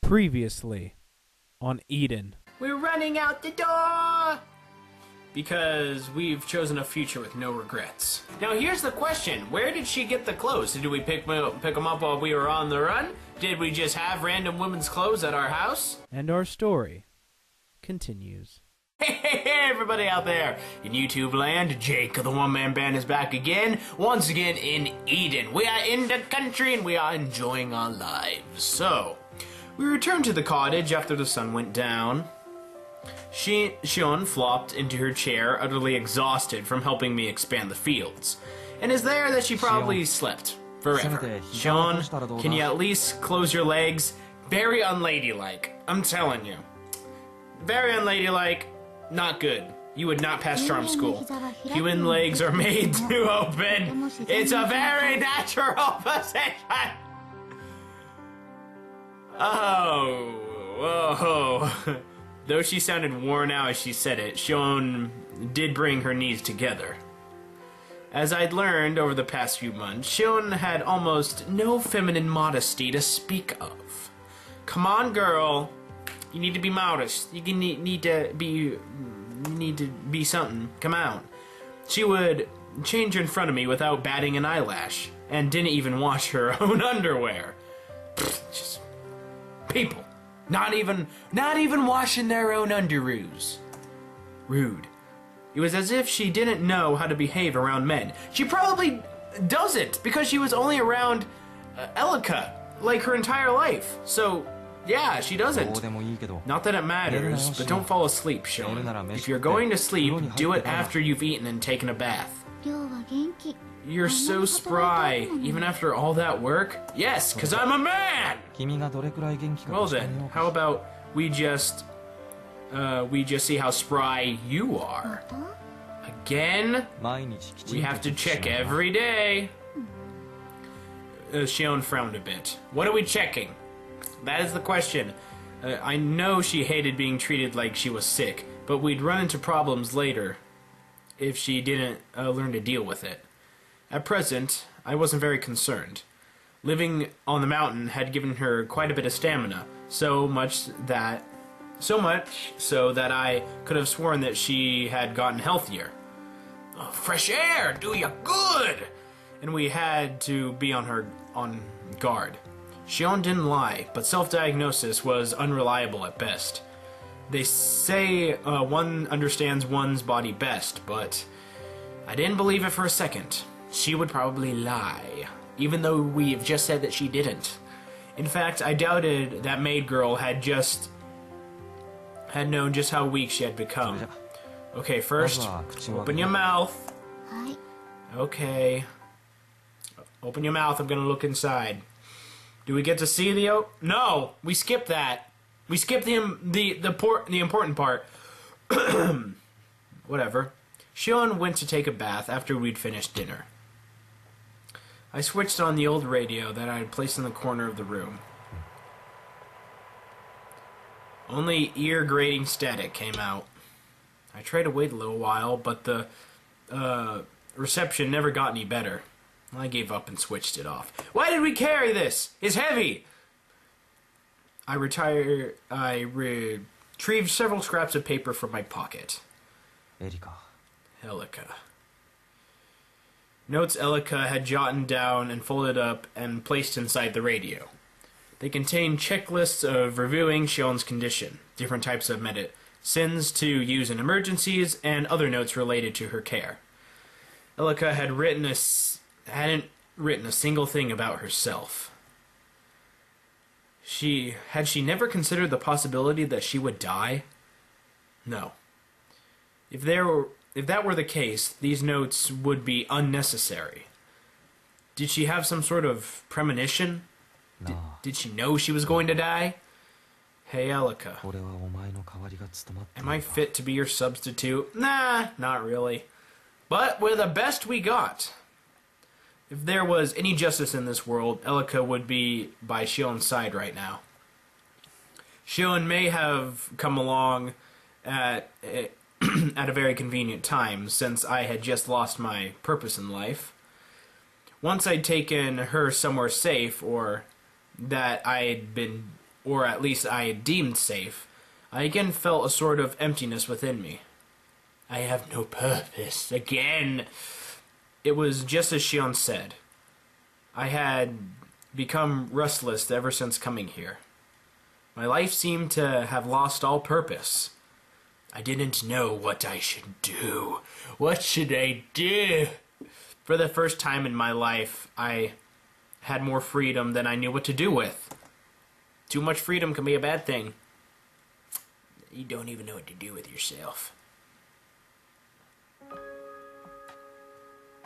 Previously on Eden. We're running out the door! Because we've chosen a future with no regrets. Now here's the question, where did she get the clothes? Did we pick them up while we were on the run? Did we just have random women's clothes at our house? And our story continues. Hey everybody out there in YouTube land, Jake of the OneManBand is back again, once again in Eden. We are in the country and we are enjoying our lives. So, we returned to the cottage after the sun went down. Shion flopped into her chair, utterly exhausted from helping me expand the fields, and is there that she probably slept forever. Shion, can you at least close your legs? Very unladylike, I'm telling you. Very unladylike, not good. You would not pass charm school. Human legs are made to open. It's a very natural position. Oh, whoa. Though she sounded worn out as she said it, Shion did bring her knees together. As I'd learned over the past few months, Shion had almost no feminine modesty to speak of. Come on, girl. You need to be modest. You need to be something. Come on. She would change in front of me without batting an eyelash, and didn't even wash her own underwear. Just people. Not even washing their own underoos. Rude. It was as if she didn't know how to behave around men. She probably doesn't, because she was only around Elika, like her entire life. So, yeah, she doesn't. Not that it matters, but don't fall asleep, Shion. If you're going to sleep, do it after you've eaten and taken a bath. You're so spry, even after all that work? Yes, because I'm a man! Well then, how about we just see how spry you are? Again? We have to check every day. Shion frowned a bit. What are we checking? That is the question. I know she hated being treated like she was sick, but we'd run into problems later if she didn't learn to deal with it. At present, I wasn't very concerned. Living on the mountain had given her quite a bit of stamina, so much so that I could have sworn that she had gotten healthier. Oh, fresh air do you good! And we had to be on guard. Shion didn't lie, but self-diagnosis was unreliable at best. They say one understands one's body best, but I didn't believe it for a second. She would probably lie, even though we've just said that she didn't. In fact, I doubted that maid girl had known just how weak she had become. Okay, first, open your mouth. Okay. Open your mouth, I'm gonna look inside. Do we get to see the No! We skipped that. We skipped the important part. Whatever. Shion went to take a bath after we'd finished dinner. I switched on the old radio that I had placed in the corner of the room. Only ear-grating static came out. I tried to wait a little while, but the reception never got any better. I gave up and switched it off. Why did we carry this? It's heavy! I retrieved several scraps of paper from my pocket. Elika. Notes Elika had jotted down and folded up and placed inside the radio. They contained checklists of reviewing Shion's condition, different types of medicines to use in emergencies, and other notes related to her care. Elika hadn't written a single thing about herself. Had she never considered the possibility that she would die? No. If that were the case, these notes would be unnecessary. Did she have some sort of premonition? Did she know she was going to die? Hey, Elika. Am I fit to be your substitute? Nah, not really. But we're the best we got. If there was any justice in this world, Elika would be by Shion's side right now. Shion may have come along at a very convenient time, since I had just lost my purpose in life. Once I'd taken her somewhere safe, or or at least I deemed safe, I again felt a sort of emptiness within me. I have no purpose again. It was just as Shion said. I had become restless ever since coming here. My life seemed to have lost all purpose. I didn't know what I should do. What should I do? For the first time in my life, I had more freedom than I knew what to do with. Too much freedom can be a bad thing. You don't even know what to do with yourself.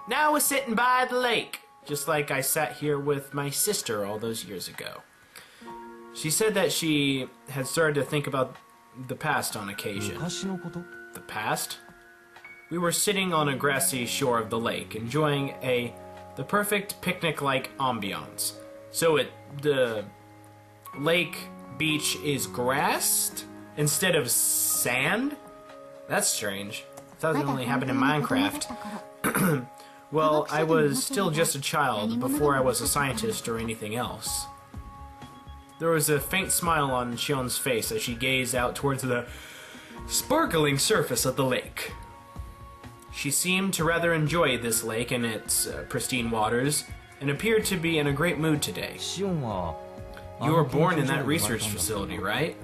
Now I was sitting by the lake, just like I sat here with my sister all those years ago. She said that she had started to think about the past on occasion. The past? We were sitting on a grassy shore of the lake, enjoying the perfect picnic-like ambiance. So the lake beach is grassed instead of sand? That's strange. That doesn't only happen in Minecraft. Well, I was still just a child before I was a scientist or anything else. There was a faint smile on Shion's face as she gazed out towards the sparkling surface of the lake. She seemed to rather enjoy this lake and its pristine waters, and appeared to be in a great mood today. You were born in that research facility, right?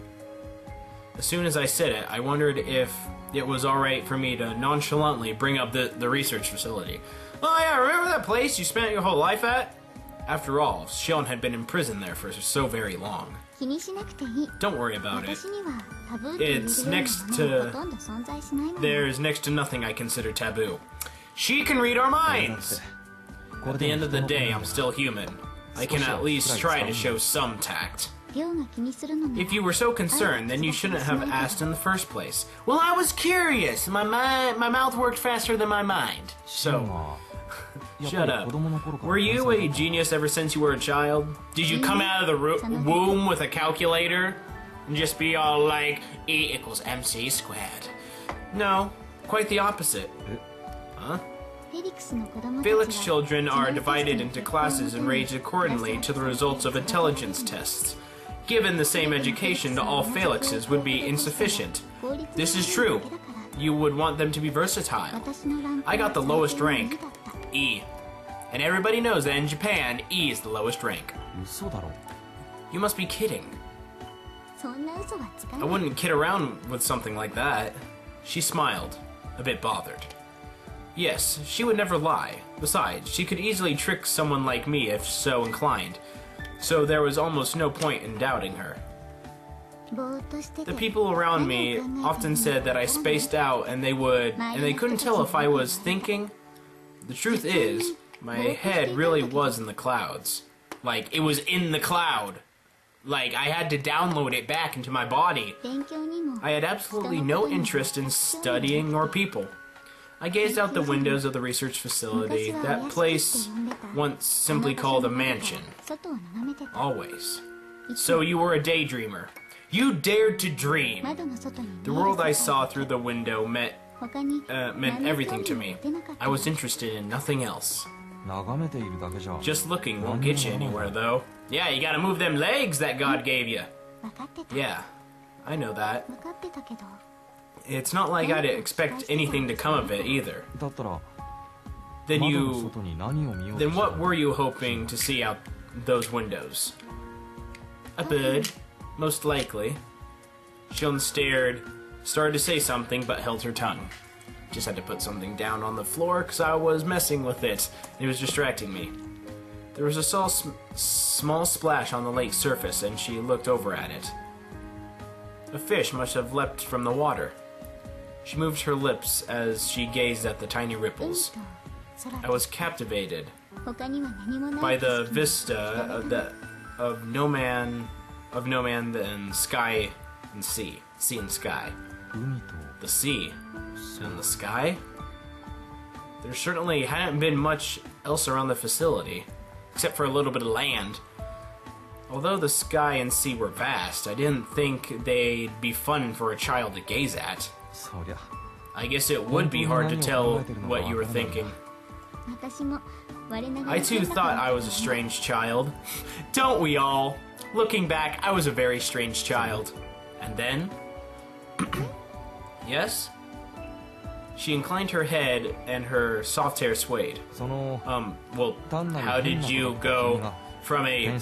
As soon as I said it, I wondered if it was alright for me to nonchalantly bring up the research facility. Oh yeah, remember that place you spent your whole life at? After all, Shion had been in prison there for so very long. Don't worry about it. It's there's next to nothing I consider taboo. She can read our minds! At the end of the day, I'm still human. I can at least try to show some tact. If you were so concerned, then you shouldn't have asked in the first place. Well, I was curious. My mouth worked faster than my mind. So, shut up. Were you a genius ever since you were a child? Did you come out of the womb with a calculator and just be all like, E equals MC squared? No, quite the opposite. Huh? Felix children are divided into classes and rated accordingly to the results of intelligence tests. Given the same education to all Felixes would be insufficient. This is true. You would want them to be versatile. I got the lowest rank, E. And everybody knows that in Japan, E is the lowest rank. You must be kidding. I wouldn't kid around with something like that. She smiled, a bit bothered. Yes, she would never lie. Besides, she could easily trick someone like me if so inclined. So there was almost no point in doubting her. The people around me often said that I spaced out and they couldn't tell if I was thinking. The truth is, my head really was in the clouds. Like, it was in the cloud. Like, I had to download it back into my body. I had absolutely no interest in studying nor people. I gazed out the windows of the research facility, that place once simply called a mansion. Always. So you were a daydreamer. You dared to dream. The world I saw through the window meant everything to me. I was interested in nothing else. Just looking won't get you anywhere, though. Yeah, you gotta move them legs that God gave you. Yeah, I know that. It's not like I'd expect anything to come of it, either. Then what were you hoping to see out those windows? A bird, most likely. Shion started to say something, but held her tongue. Just had to put something down on the floor, because I was messing with it. It was distracting me. There was a small splash on the lake's surface, and she looked over at it. A fish must have leapt from the water. She moved her lips as she gazed at the tiny ripples. I was captivated by the vista of no man than sky and sea and sky. The sea and the sky? There certainly hadn't been much else around the facility, except for a little bit of land. Although the sky and sea were vast, I didn't think they'd be fun for a child to gaze at. I guess it would be hard to tell what you were thinking. I too thought I was a strange child. Don't we all? Looking back, I was a very strange child. And then... Yes? She inclined her head and her soft hair swayed. Well, how did you go from a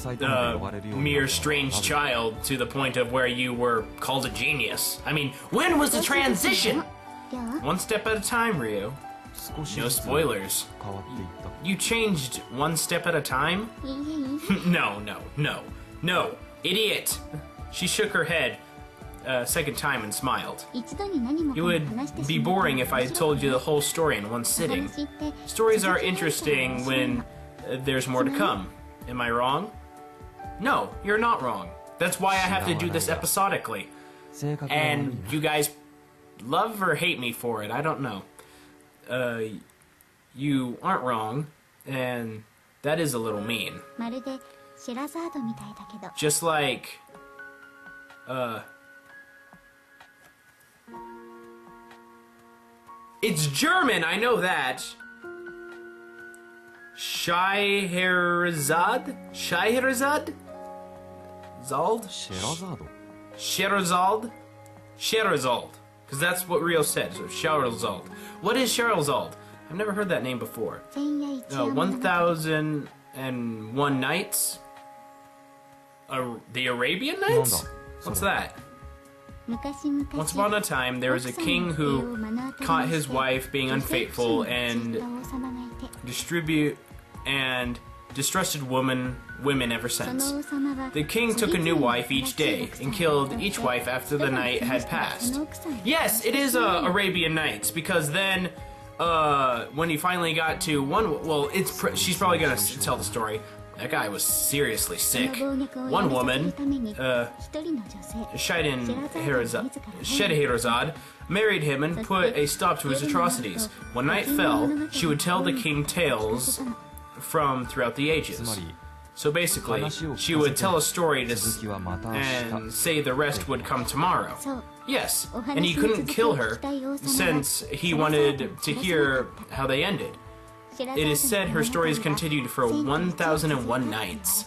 mere strange child to the point of where you were called a genius? I mean, when was the transition? One step at a time, Ryu. No spoilers. You changed one step at a time? No, idiot! She shook her head a second time and smiled. It would be boring if I told you the whole story in one sitting. Stories are interesting when there's more to come. Am I wrong? No, you're not wrong. That's why I have to do this episodically. And you guys love or hate me for it, I don't know. You aren't wrong, and that is a little mean. Just like, it's German, I know that. Scheherazade? Scheherazade? Zald? Scheherazade? Scheherazade. Because that's what Rio said, so Scheherazade. What is Scheherazade? I've never heard that name before. 1001 Nights? The Arabian Nights? What's that? Once upon a time, there was a king who caught his wife being unfaithful and distrusted women ever since. The king took a new wife each day and killed each wife after the night had passed. Yes, it is Arabian Nights, because then when he finally got to one, well, she's probably gonna tell the story. That guy was seriously sick. One woman, Scheherazade, married him and put a stop to his atrocities. When night fell, she would tell the king tales from throughout the ages. So basically, she would tell a story and say the rest would come tomorrow. Yes, and he couldn't kill her since he wanted to hear how they ended. It is said her stories continued for 1001 nights.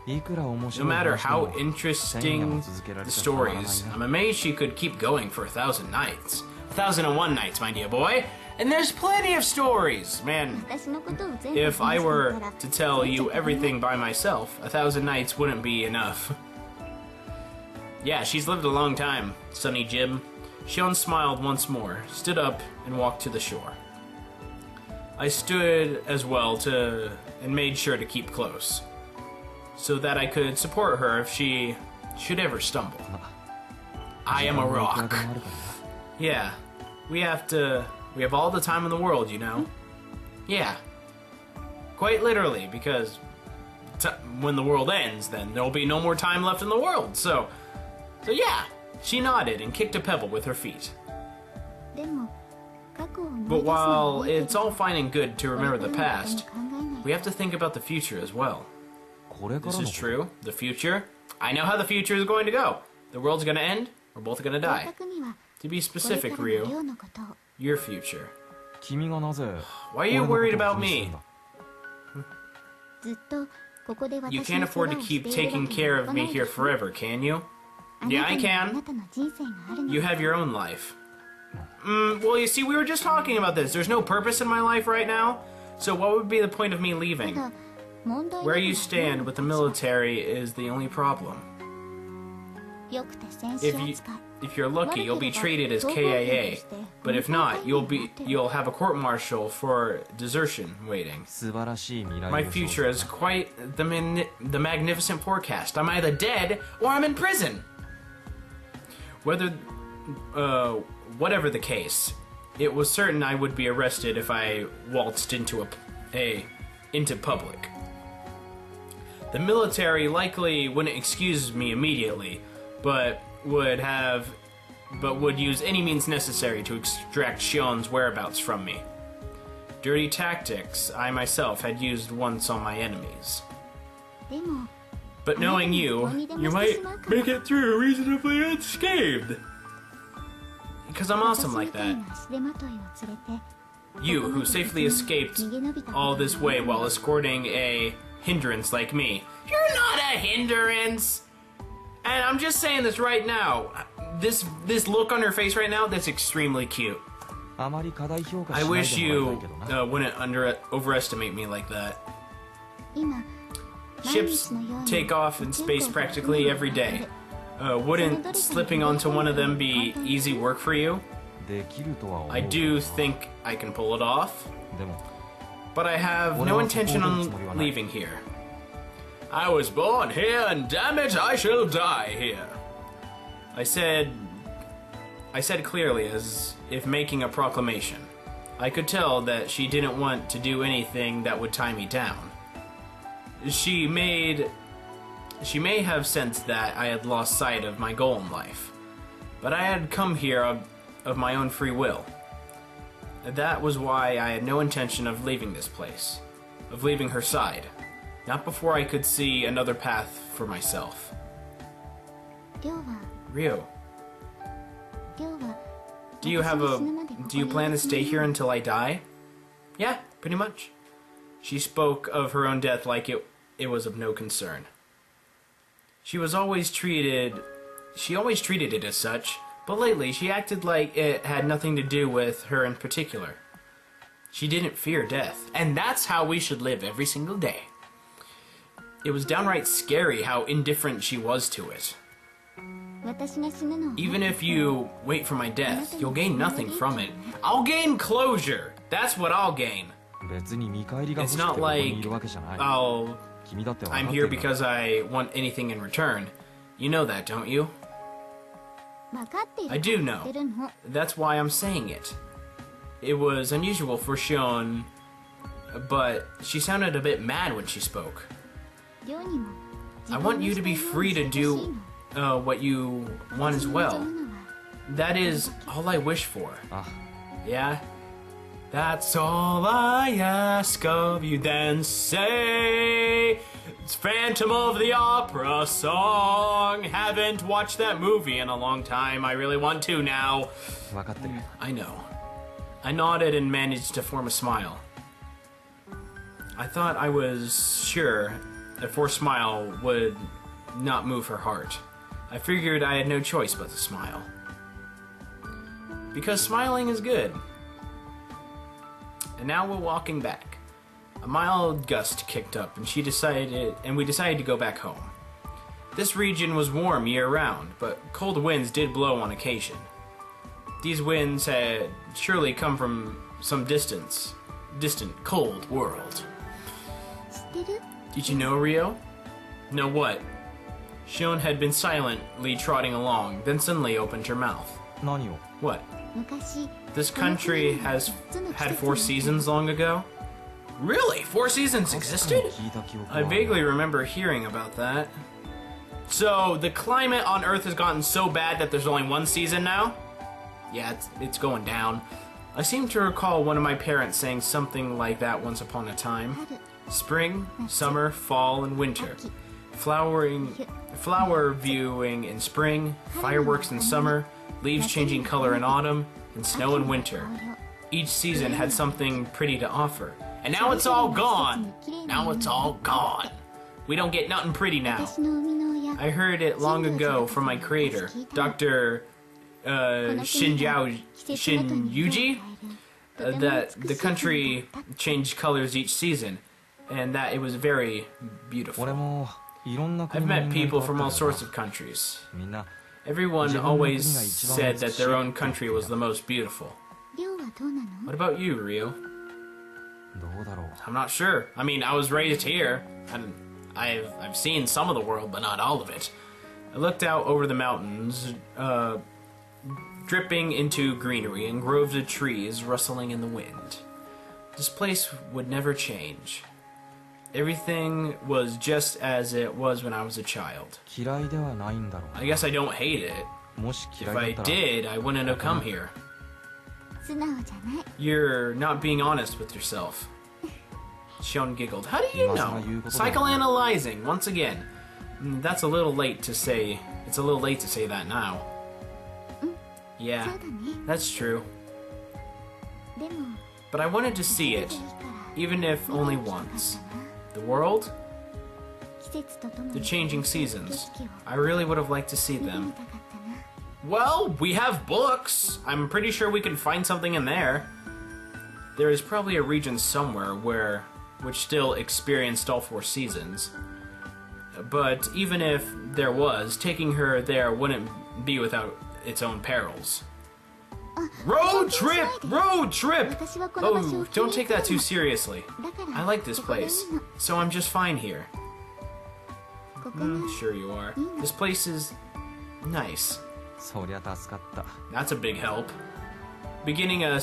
No matter how interesting the stories, I'm amazed she could keep going for 1,000 nights. 1001 nights, my dear boy. And there's plenty of stories, man. If I were to tell you everything by myself, 1,000 nights wouldn't be enough. Yeah, she's lived a long time, Sonny Jim. Shion smiled once more, stood up, and walked to the shore. I stood as well and made sure to keep close, so that I could support her if she should ever stumble. I am a rock. Yeah, we have all the time in the world, you know? Yeah. Quite literally, because when the world ends, then there'll be no more time left in the world, so yeah. She nodded and kicked a pebble with her feet. But while it's all fine and good to remember the past, we have to think about the future as well. This is true. The future? I know how the future is going to go. The world's going to end. We're both going to die. To be specific, Ryu, your future. Why are you worried about me? You can't afford to keep taking care of me here forever, can you? Yeah, I can. You have your own life. Well, you see, we were just talking about this. There's no purpose in my life right now, so what would be the point of me leaving? Where you stand with the military is the only problem. If you're lucky, you'll be treated as KIA, but if not, you'll have a court-martial for desertion waiting. My future is quite the magnificent forecast. I'm either dead or I'm in prison. Whatever the case, it was certain I would be arrested if I waltzed into public. The military likely wouldn't excuse me immediately, but would use any means necessary to extract Shion's whereabouts from me. Dirty tactics I myself had used once on my enemies. But knowing you might make it through reasonably unscathed. Because I'm awesome like that. You, who safely escaped all this way while escorting a hindrance like me. You're not a hindrance! And I'm just saying this right now. This look on her face right now, that's extremely cute. I wish you wouldn't overestimate me like that. Ships take off in space practically every day. Wouldn't slipping onto one of them be easy work for you? I do think I can pull it off, but I have no intention on leaving here. I was born here, and damn it, I shall die here. I said clearly, as if making a proclamation. I could tell that she didn't want to do anything that would tie me down. She may have sensed that I had lost sight of my goal in life, but I had come here of my own free will. That was why I had no intention of leaving this place, of leaving her side, not before I could see another path for myself. Ryo, do you plan to stay here until I die? Yeah, pretty much. She spoke of her own death like it was of no concern. She always treated it as such, but lately she acted like it had nothing to do with her in particular. She didn't fear death, and that's how we should live every single day. It was downright scary how indifferent she was to it. Even if you wait for my death, you'll gain nothing from it. I'll gain closure! That's what I'll gain. It's not like I'm here because I want anything in return. You know that, don't you? I do know. That's why I'm saying it. It was unusual for Shion, but she sounded a bit mad when she spoke. I want you to be free to do what you want as well. That is all I wish for. Yeah? That's all I ask of you, then say it's Phantom of the Opera song. Haven't watched that movie in a long time. I really want to now. I know. I nodded and managed to form a smile. I thought I was sure a forced smile would not move her heart. I figured I had no choice but to smile. Because smiling is good. And now we're walking back. A mild gust kicked up, and we decided to go back home. This region was warm year-round, but cold winds did blow on occasion. These winds had surely come from some distant, cold world. Did you know, Ryo? Know what? Shion had been silently trotting along, then suddenly opened her mouth. What? This country has had 4 seasons long ago? Really? 4 seasons existed? I vaguely remember hearing about that. So, the climate on Earth has gotten so bad that there's only 1 season now? Yeah, it's going down. I seem to recall one of my parents saying something like that once upon a time. Spring, summer, fall, and winter. Flower viewing in spring, fireworks in summer, leaves changing color in autumn, and snow in winter. Each season had something pretty to offer. And now it's all gone! Now it's all gone. We don't get nothing pretty now. I heard it long ago from my creator, Dr. Shin-Yuji, that the country changed colors each season, and that it was very beautiful. I've met people from all sorts of countries. Everyone always said that their own country was the most beautiful. What about you, Ryo? I'm not sure. I mean, I was raised here, and I've seen some of the world, but not all of it. I looked out over the mountains, dripping into greenery and groves of trees rustling in the wind. This place would never change. Everything was just as it was when I was a child. I guess I don't hate it. If I did, I wouldn't have come here. You're not being honest with yourself. Shion giggled. How do you know? Psychoanalyzing, once again. That's a little late to say. It's a little late to say that now. Yeah, that's true. But I wanted to see it, even if only once. The world? The changing seasons. I really would have liked to see them. Well, we have books. I'm pretty sure we can find something in there. There is probably a region somewhere which still experienced all 4 seasons. But even if there was, taking her there wouldn't be without its own perils. Road trip! Road trip! Oh, don't take that too seriously. I like this place, so I'm just fine here. Sure you are. This place is nice. That's a big help. Beginning to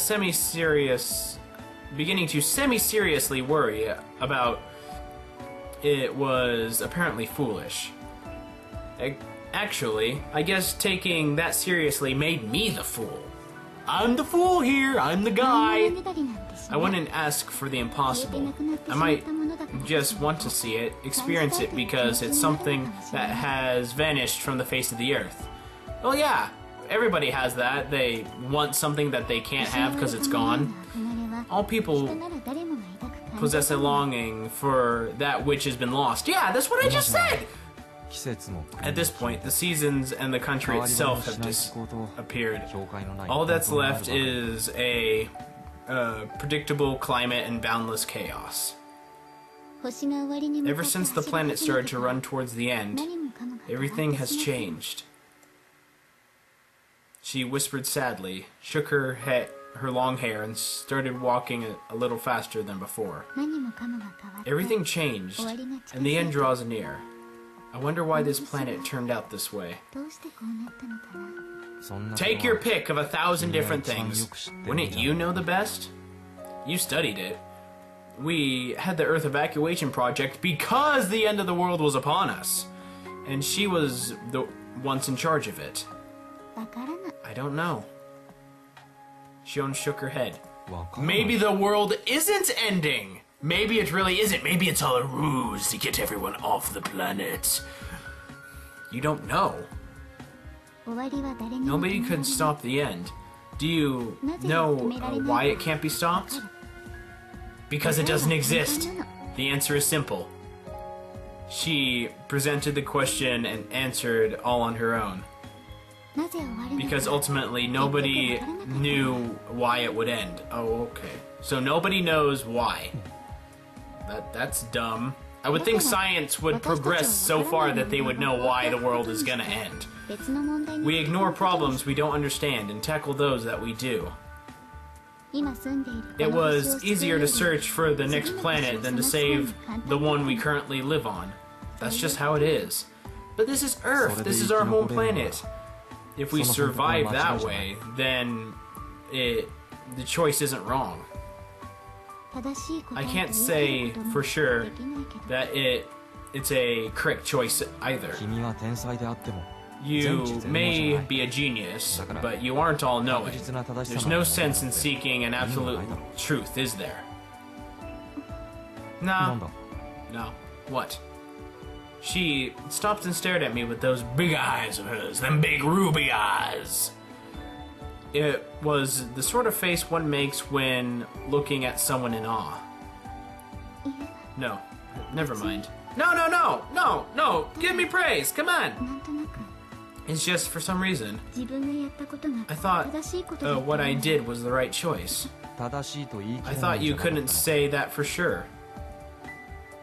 semi-seriously worry about it was apparently foolish. Actually, I guess taking that seriously made me the fool. I'm the fool here, I'm the guy. I wouldn't ask for the impossible. I might just want to see it, experience it, because it's something that has vanished from the face of the earth. Well, yeah, everybody has that. They want something that they can't have because it's gone. All people possess a longing for that which has been lost. Yeah, that's what I just said! At this point, the seasons and the country itself have disappeared. All that's left is a predictable climate and boundless chaos. Ever since the planet started to run towards the end, everything has changed. She whispered sadly, shook her long hair, and started walking a little faster than before. Everything changed, and the end draws near. I wonder why this planet turned out this way. Take your pick of 1,000 different things. Wouldn't you know the best? You studied it. We had the Earth evacuation project because the end of the world was upon us. And she was the once in charge of it. I don't know. Shion shook her head. Maybe the world isn't ending! Maybe it really isn't. Maybe it's all a ruse to get everyone off the planet. You don't know. Nobody could stop the end. Do you know why it can't be stopped? Because it doesn't exist. The answer is simple. She presented the question and answered all on her own. Because ultimately nobody knew why it would end. Oh, okay. So nobody knows why. That's dumb. I would think science would progress so far that they would know why the world is gonna end. We ignore problems we don't understand and tackle those that we do. It was easier to search for the next planet than to save the one we currently live on. That's just how it is. But this is Earth. This is our home planet. If we survive that way, then the choice isn't wrong. I can't say for sure that it's a correct choice either. You may be a genius, but you aren't all-knowing. There's no sense in seeking an absolute truth, is there? No. No. What? She stopped and stared at me with those big eyes of hers, them big ruby eyes. It was the sort of face one makes when looking at someone in awe. No, never mind. No, give me praise, come on. It's just for some reason, I thought what I did was the right choice. I thought you couldn't say that for sure.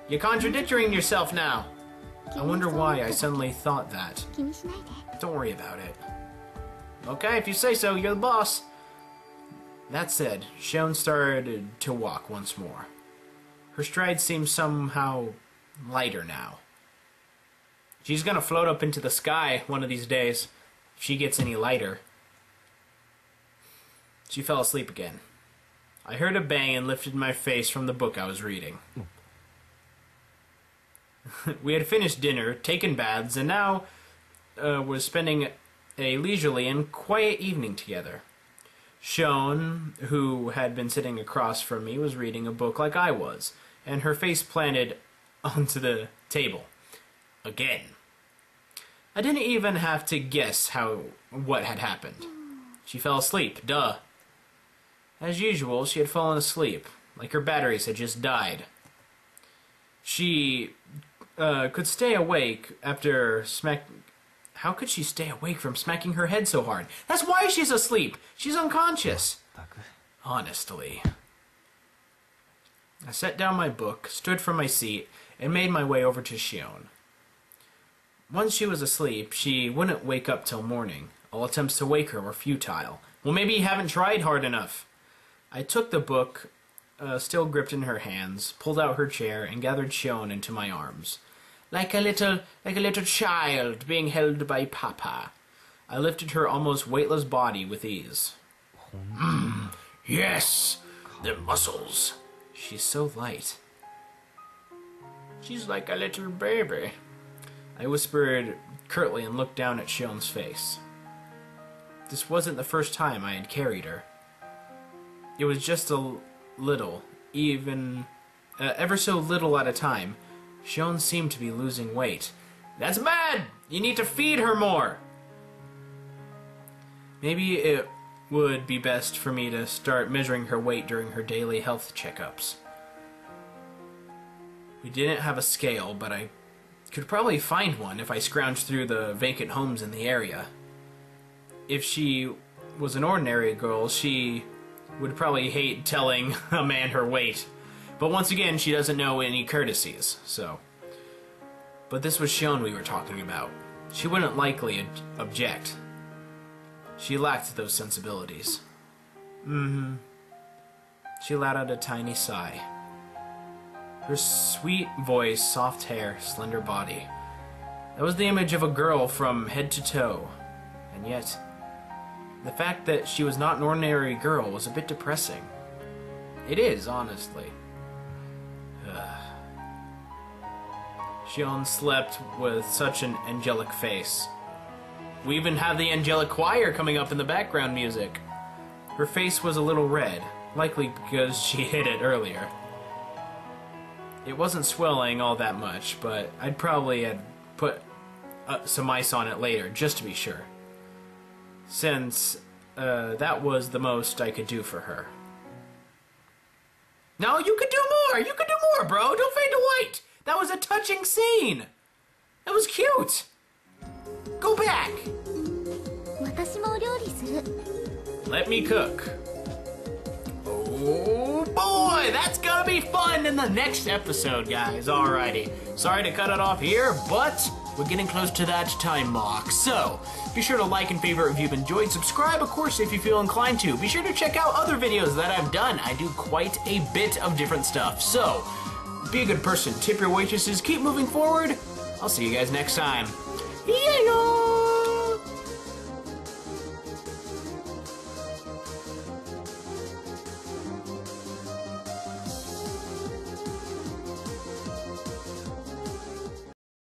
You're contradicting yourself now. I wonder why I suddenly thought that. Don't worry about it. Okay, if you say so, you're the boss. That said, Shion started to walk once more. Her stride seemed somehow lighter now. She's gonna float up into the sky one of these days, if she gets any lighter. She fell asleep again. I heard a bang and lifted my face from the book I was reading. We had finished dinner, taken baths, and now was spending a leisurely and quiet evening together. Shion, who had been sitting across from me, was reading a book like I was, and her face planted onto the table. Again. I didn't even have to guess what had happened. She fell asleep, duh. As usual, she had fallen asleep, like her batteries had just died. She could stay awake after How could she stay awake from smacking her head so hard? That's why she's asleep. She's unconscious. Honestly. I set down my book, stood from my seat, and made my way over to Shion. Once she was asleep, she wouldn't wake up till morning. All attempts to wake her were futile. Well, maybe you haven't tried hard enough. I took the book, still gripped in her hands, pulled out her chair, and gathered Shion into my arms. Like a little child being held by Papa. I lifted her almost weightless body with ease. Yes, the muscles. She's so light. She's like a little baby. I whispered curtly and looked down at Shion's face. This wasn't the first time I had carried her. It was just a little, ever so little at a time. Shion seemed to be losing weight. That's bad! You need to feed her more! Maybe it would be best for me to start measuring her weight during her daily health checkups. We didn't have a scale, but I could probably find one if I scrounged through the vacant homes in the area. If she was an ordinary girl, she would probably hate telling a man her weight. But once again, she doesn't know any courtesies, so. But this was Shion we were talking about. She wouldn't likely object. She lacked those sensibilities. She let out a tiny sigh. Her sweet voice, soft hair, slender body. That was the image of a girl from head to toe. And yet, the fact that she was not an ordinary girl was a bit depressing. It is, honestly. Shion slept with such an angelic face. We even have the angelic choir coming up in the background music. Her face was a little red, likely because she hit it earlier. It wasn't swelling all that much, but I'd probably had put some ice on it later, just to be sure. Since that was the most I could do for her. No, you could do more! You could do more, bro! Don't fade to white! That was a touching scene! That was cute! Go back! Let me cook. Oh boy, that's gonna be fun in the next episode, guys. Alrighty. Sorry to cut it off here, but we're getting close to that time mark. So, be sure to like and favorite if you've enjoyed. Subscribe, of course, if you feel inclined to. Be sure to check out other videos that I've done. I do quite a bit of different stuff. So, be a good person, tip your waitresses, keep moving forward. I'll see you guys next time. Yeah!